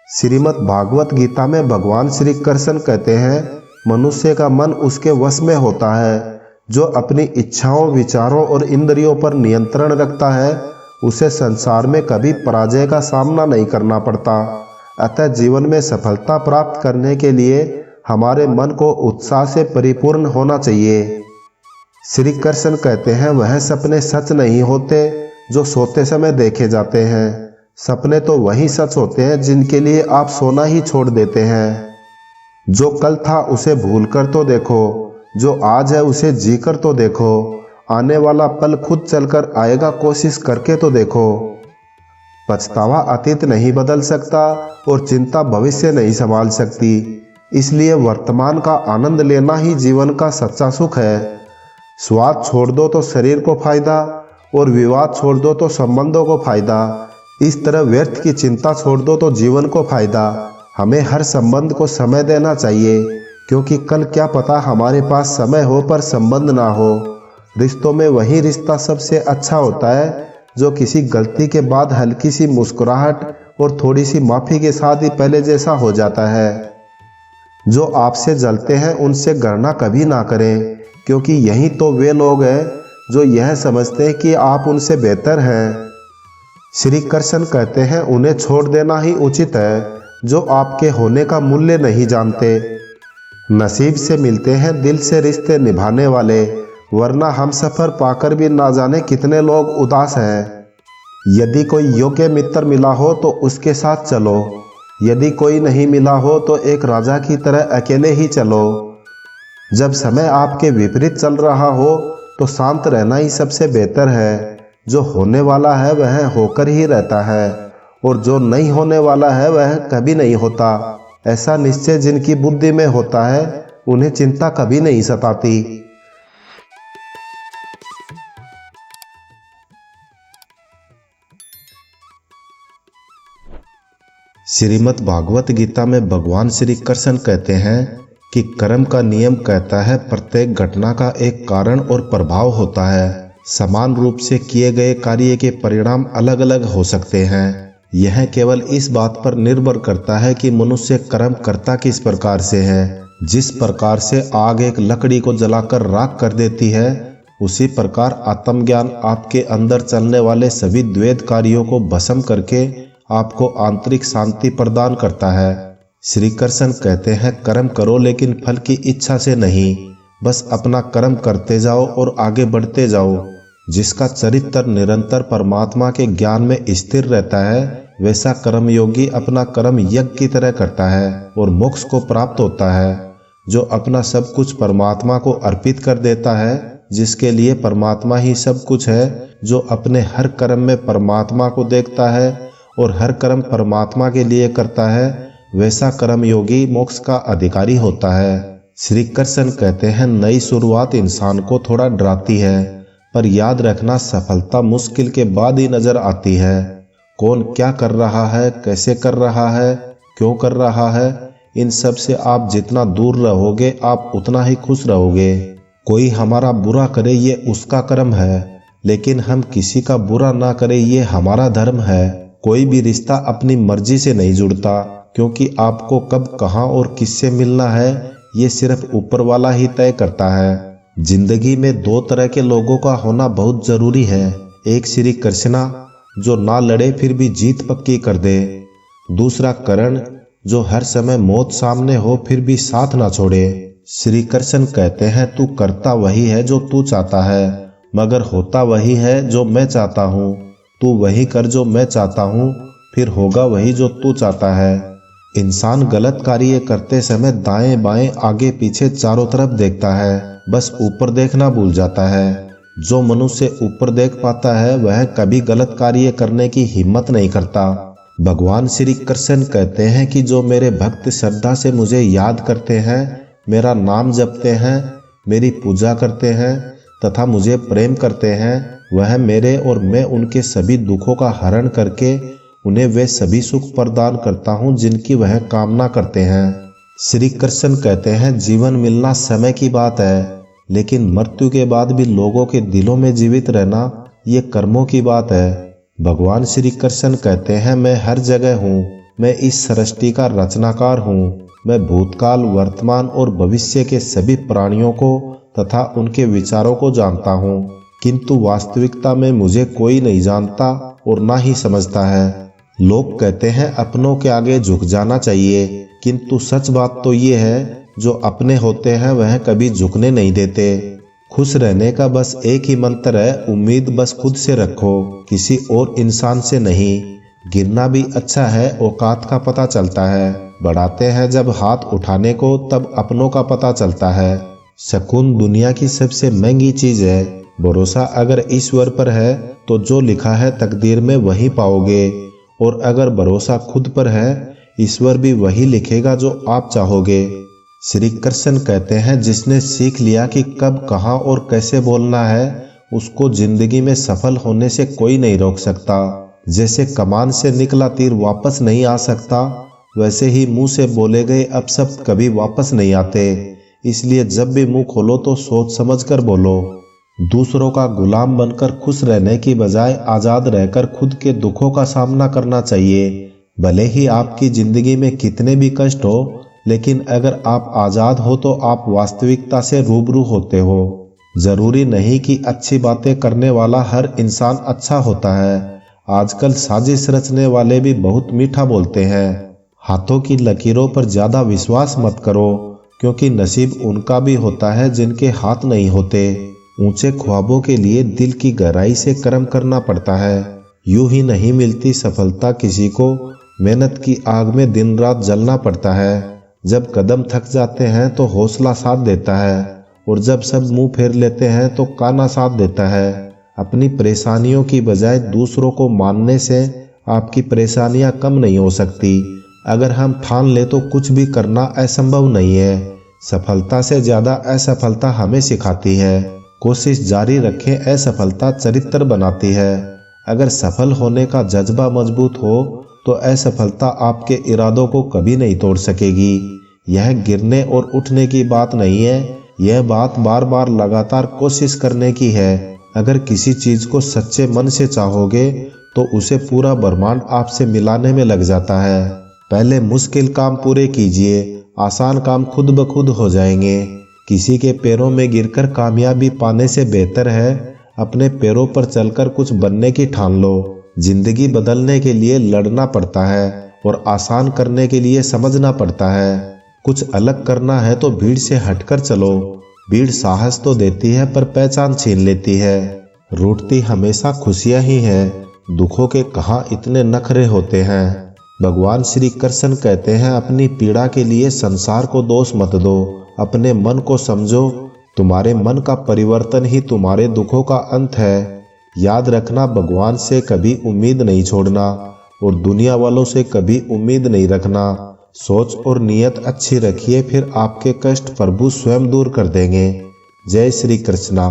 श्रीमद् भागवत गीता में भगवान श्री कृष्ण कहते हैं, मनुष्य का मन उसके वश में होता है। जो अपनी इच्छाओं, विचारों और इंद्रियों पर नियंत्रण रखता है उसे संसार में कभी पराजय का सामना नहीं करना पड़ता। अतः जीवन में सफलता प्राप्त करने के लिए हमारे मन को उत्साह से परिपूर्ण होना चाहिए। श्री कृष्ण कहते हैं, वह सपने सच नहीं होते जो सोते समय देखे जाते हैं। सपने तो वही सच होते हैं जिनके लिए आप सोना ही छोड़ देते हैं। जो कल था उसे भूल कर तो देखो, जो आज है उसे जी कर तो देखो। आने वाला पल खुद चलकर आएगा, कोशिश करके तो देखो। पछतावा अतीत नहीं बदल सकता और चिंता भविष्य नहीं संभाल सकती। इसलिए वर्तमान का आनंद लेना ही जीवन का सच्चा सुख है। स्वाद छोड़ दो तो शरीर को फायदा और विवाद छोड़ दो तो संबंधों को फायदा। इस तरह व्यर्थ की चिंता छोड़ दो तो जीवन को फायदा। हमें हर संबंध को समय देना चाहिए, क्योंकि कल क्या पता हमारे पास समय हो पर संबंध ना हो। रिश्तों में वही रिश्ता सबसे अच्छा होता है जो किसी गलती के बाद हल्की सी मुस्कुराहट और थोड़ी सी माफी के साथ ही पहले जैसा हो जाता है। जो आपसे जलते हैं उनसे घृणा कभी ना करें, क्योंकि यही तो वे लोग हैं जो यह समझते हैं कि आप उनसे बेहतर हैं। श्री कृष्ण कहते हैं, उन्हें छोड़ देना ही उचित है जो आपके होने का मूल्य नहीं जानते। नसीब से मिलते हैं दिल से रिश्ते निभाने वाले, वरना हम सफर पाकर भी ना जाने कितने लोग उदास हैं। यदि कोई योग्य मित्र मिला हो तो उसके साथ चलो, यदि कोई नहीं मिला हो तो एक राजा की तरह अकेले ही चलो। जब समय आपके विपरीत चल रहा हो तो शांत रहना ही सबसे बेहतर है। जो होने वाला है वह होकर ही रहता है और जो नहीं होने वाला है वह कभी नहीं होता। ऐसा निश्चय जिनकी बुद्धि में होता है उन्हें चिंता कभी नहीं सताती। श्रीमद् भागवत गीता में भगवान श्री कृष्ण कहते हैं कि कर्म का नियम कहता है प्रत्येक घटना का एक कारण और प्रभाव होता है। समान रूप से किए गए कार्य के परिणाम अलग अलग हो सकते हैं। यह केवल इस बात पर निर्भर करता है कि मनुष्य कर्म करता किस प्रकार से है। जिस प्रकार से आग एक लकड़ी को जलाकर राख कर देती है, उसी प्रकार आत्मज्ञान आपके अंदर चलने वाले सभी द्वैत कार्यों को भस्म करके आपको आंतरिक शांति प्रदान करता है। श्री कृष्ण कहते हैं, कर्म करो लेकिन फल की इच्छा से नहीं, बस अपना कर्म करते जाओ और आगे बढ़ते जाओ। जिसका चरित्र निरंतर परमात्मा के ज्ञान में स्थिर रहता है, वैसा कर्मयोगी अपना कर्म यज्ञ की तरह करता है और मोक्ष को प्राप्त होता है। जो अपना सब कुछ परमात्मा को अर्पित कर देता है, जिसके लिए परमात्मा ही सब कुछ है, जो अपने हर कर्म में परमात्मा को देखता है और हर कर्म परमात्मा के लिए करता है, वैसा कर्मयोगी मोक्ष का अधिकारी होता है। श्री कृष्ण कहते हैं, नई शुरुआत इंसान को थोड़ा डराती है, पर याद रखना सफलता मुश्किल के बाद ही नजर आती है। कौन क्या कर रहा है, कैसे कर रहा है, क्यों कर रहा है, इन सब से आप जितना दूर रहोगे आप उतना ही खुश रहोगे। कोई हमारा बुरा करे ये उसका कर्म है, लेकिन हम किसी का बुरा ना करें ये हमारा धर्म है। कोई भी रिश्ता अपनी मर्जी से नहीं जुड़ता, क्योंकि आपको कब, कहाँ और किससे मिलना है ये सिर्फ ऊपर वाला ही तय करता है। जिंदगी में दो तरह के लोगों का होना बहुत जरूरी है। एक श्री कृष्णा जो ना लड़े फिर भी जीत पक्की कर दे। दूसरा करण जो हर समय मौत सामने हो फिर भी साथ ना छोड़े। श्री कृष्ण कहते हैं, तू करता वही है जो तू चाहता है, मगर होता वही है जो मैं चाहता हूँ। तू वही कर जो मैं चाहता हूँ, फिर होगा वही जो तू चाहता है। इंसान गलत कार्य करते समय दाएं बाएं आगे पीछे चारों तरफ देखता है, बस ऊपर देखना भूल जाता है। जो मनुष्य ऊपर देख पाता है वह कभी गलत कार्य करने की हिम्मत नहीं करता। भगवान श्री कृष्ण कहते हैं कि जो मेरे भक्त श्रद्धा से मुझे याद करते हैं, मेरा नाम जपते हैं, मेरी पूजा करते हैं तथा मुझे प्रेम करते हैं, वह मेरे और मैं उनके सभी दुखों का हरण करके उन्हें वे सभी सुख प्रदान करता हूँ जिनकी वह कामना करते हैं। श्री कृष्ण कहते हैं, जीवन मिलना समय की बात है, लेकिन मृत्यु के बाद भी लोगों के दिलों में जीवित रहना ये कर्मों की बात है। भगवान श्री कृष्ण कहते हैं, मैं हर जगह हूँ, मैं इस सृष्टि का रचनाकार हूँ। मैं भूतकाल, वर्तमान और भविष्य के सभी प्राणियों को तथा उनके विचारों को जानता हूँ, किंतु वास्तविकता में मुझे कोई नहीं जानता और ना ही समझता है। लोग कहते हैं अपनों के आगे झुक जाना चाहिए, किंतु सच बात तो ये है जो अपने होते हैं वह कभी झुकने नहीं देते। खुश रहने का बस एक ही मंत्र है, उम्मीद बस खुद से रखो, किसी और इंसान से नहीं। गिरना भी अच्छा है, औकात का पता चलता है। बढ़ाते हैं जब हाथ उठाने को तब अपनों का पता चलता है। सुकून दुनिया की सबसे महंगी चीज है। भरोसा अगर ईश्वर पर है तो जो लिखा है तकदीर में वही पाओगे, और अगर भरोसा खुद पर है ईश्वर भी वही लिखेगा जो आप चाहोगे। श्री कृष्ण कहते हैं जिसने सीख लिया कि कब, कहाँ और कैसे बोलना है, उसको जिंदगी में सफल होने से कोई नहीं रोक सकता। जैसे कमान से निकला तीर वापस नहीं आ सकता, वैसे ही मुंह से बोले गए अपशब्द कभी वापस नहीं आते। इसलिए जब भी मुंह खोलो तो सोच समझ कर बोलो। दूसरों का गुलाम बनकर खुश रहने की बजाय आजाद रहकर खुद के दुखों का सामना करना चाहिए। भले ही आपकी जिंदगी में कितने भी कष्ट हो, लेकिन अगर आप आजाद हो तो आप वास्तविकता से रूबरू होते हो। जरूरी नहीं कि अच्छी बातें करने वाला हर इंसान अच्छा होता है। आजकल साजिश रचने वाले भी बहुत मीठा बोलते हैं। हाथों की लकीरों पर ज्यादा विश्वास मत करो, क्योंकि नसीब उनका भी होता है जिनके हाथ नहीं होते। ऊंचे ख्वाबों के लिए दिल की गहराई से कर्म करना पड़ता है। यूं ही नहीं मिलती सफलता किसी को, मेहनत की आग में दिन रात जलना पड़ता है। जब कदम थक जाते हैं तो हौसला साथ देता है, और जब सब मुंह फेर लेते हैं तो काना साथ देता है। अपनी परेशानियों की बजाय दूसरों को मानने से आपकी परेशानियां कम नहीं हो सकती। अगर हम ठान ले तो कुछ भी करना असंभव नहीं है। सफलता से ज्यादा असफलता हमें सिखाती है। कोशिश जारी रखें, असफलता चरित्र बनाती है। अगर सफल होने का जज्बा मजबूत हो तो असफलता आपके इरादों को कभी नहीं तोड़ सकेगी। यह गिरने और उठने की बात नहीं है, यह बात बार बार लगातार कोशिश करने की है। अगर किसी चीज को सच्चे मन से चाहोगे तो उसे पूरा ब्रह्मांड आपसे मिलाने में लग जाता है। पहले मुश्किल काम पूरे कीजिए, आसान काम खुद ब खुद हो जाएंगे। किसी के पैरों में गिरकर कामयाबी पाने से बेहतर है अपने पैरों पर चलकर कुछ बनने की ठान लो। जिंदगी बदलने के लिए लड़ना पड़ता है और आसान करने के लिए समझना पड़ता है। कुछ अलग करना है तो भीड़ से हटकर चलो। भीड़ साहस तो देती है पर पहचान छीन लेती है। रूठती हमेशा खुशियां ही है, दुखों के कहाँ इतने नखरे होते हैं। भगवान श्री कृष्ण कहते हैं अपनी पीड़ा के लिए संसार को दोष मत दो, अपने मन को समझो। तुम्हारे मन का परिवर्तन ही तुम्हारे दुखों का अंत है। याद रखना, भगवान से कभी उम्मीद नहीं छोड़ना और दुनिया वालों से कभी उम्मीद नहीं रखना। सोच और नियत अच्छी रखिए, फिर आपके कष्ट प्रभु स्वयं दूर कर देंगे। जय श्री कृष्णा।